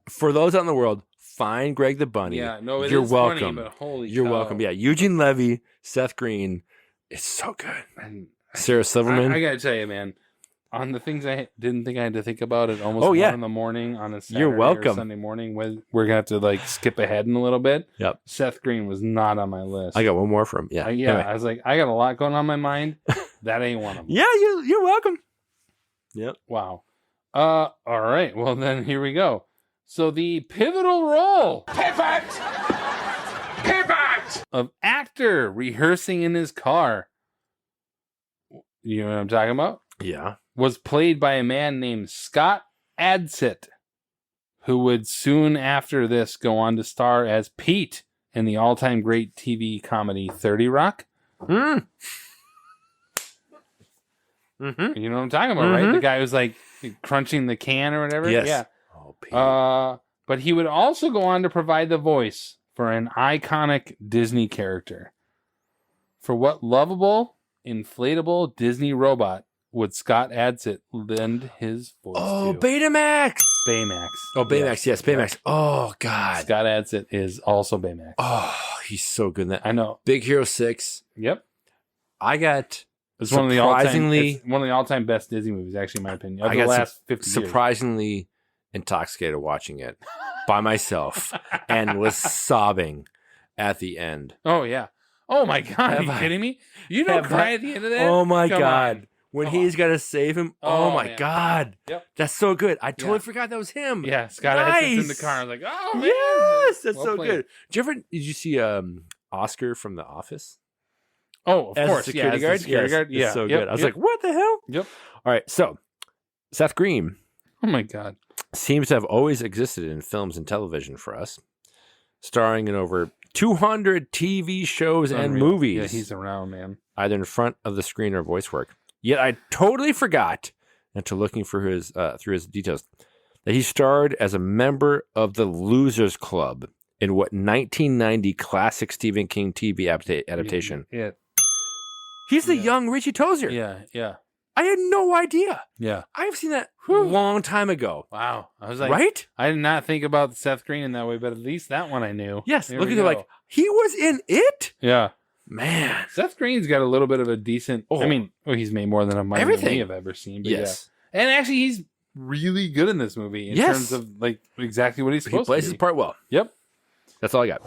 For those out in the world, find Greg the Bunny. Yeah, no, it You're is welcome. funny, but holy You're cow. welcome. Yeah, Eugene Levy, Seth Green. It's so good. And Sarah Silverman. I gotta tell you, man, on the things I didn't think I had to think about at almost 1 in the morning on a Saturday You're welcome. or Sunday morning, we're gonna have to like skip ahead in a little bit. Yep. Seth Green was not on my list. I got one more from yeah. Anyway. I was like, I got a lot going on in my mind. That ain't one of them. Yeah, you're welcome. Yep. Wow. All right. Well, then here we go. So the pivotal role Pivot! Pivot! of actor rehearsing in his car. You know what I'm talking about? Yeah. Was played by a man named Scott Adsit, who would soon after this go on to star as Pete in the all-time great TV comedy 30 Rock. Mm. Mm-hmm. You know what I'm talking about, right? The guy who's like crunching the can or whatever. Yes. Yeah. Oh, Pete. But he would also go on to provide the voice for an iconic Disney character. For what lovable, inflatable Disney robot would Scott Adsit lend his voice to? Betamax. Baymax. Oh, Baymax. Yes, Baymax. Oh, God. Scott Adsit is also Baymax. Oh, he's so good in that. I know. Big Hero 6. Yep. I got It's one of the all-time best Disney movies, actually, in my opinion. Of I the got last 50 years. surprisingly intoxicated watching it by myself and was sobbing at the end. Oh, yeah. Oh, my God. Are you Have I- kidding me? You don't have cry I- at the end of that? Oh my Come God. on. When Come he's got to save him. Oh, Oh, my man. God. Yep. That's so good. I totally Yeah. forgot that was him. Yeah, Scott Adsit's in the car. I was like, oh, man. Yes, that's Well so played. good. Did you see Oscar from The Office? Oh, of As a course. security as the guard? security Yes, guard. it's Yeah. so Yep, good. I was yep. like, what the hell? Yep. All right, so Seth Green Oh, my God. seems to have always existed in films and television for us, starring in over 200 TV shows and Unreal. movies. Yeah, he's around, man. Either in front of the screen or voice work. Yet I totally forgot, after looking for his through his details, that he starred as a member of the Losers Club in what 1990 classic Stephen King TV adaptation. Yeah. He's the young Richie Tozier. Yeah. Yeah. I had no idea. Yeah. I've seen that a long time ago. Wow. I was like, Right? I did not think about Seth Green in that way, but at least that one I knew. Yes. There Look we at it go. like, he was in it? Yeah. Man. Seth Green's got a little bit of a decent. Oh. I mean, he's made more than a Mighty Everything. we have ever seen. But Yes. yeah. And actually, he's really good in this movie in Yes. terms of like exactly what he's He supposed plays to his be. part well. Yep. That's all I got.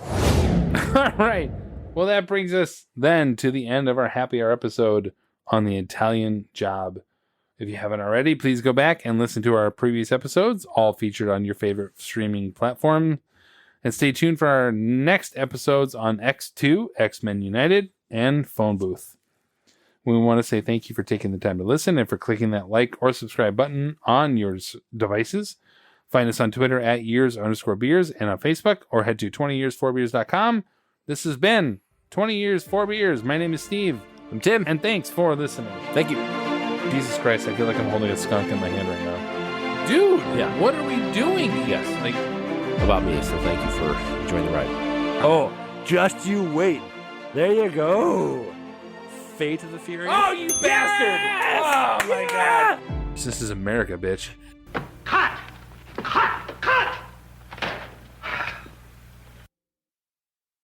All right. Well, that brings us then to the end of our happy hour episode on the Italian Job. If you haven't already, please go back and listen to our previous episodes, all featured on your favorite streaming platform. And stay tuned for our next episodes on X2, X-Men United, and phone booth. We want to say thank you for taking the time to listen and for clicking that like or subscribe button on your devices. Find us on Twitter at years_beers and on Facebook, or head to 20years4beers.com. This has been 20 Years 4 Beers. My name is Steve. I'm Tim. And thanks for listening. Thank you. Jesus Christ, I feel like I'm holding a skunk in my hand right now. Dude, Yeah. what are we doing? Yes. Like, About me, so thank you for enjoying the ride. Oh, just you wait. There you go. Fate of the Furious. oh, you bastard! Oh, my God. This is America, bitch.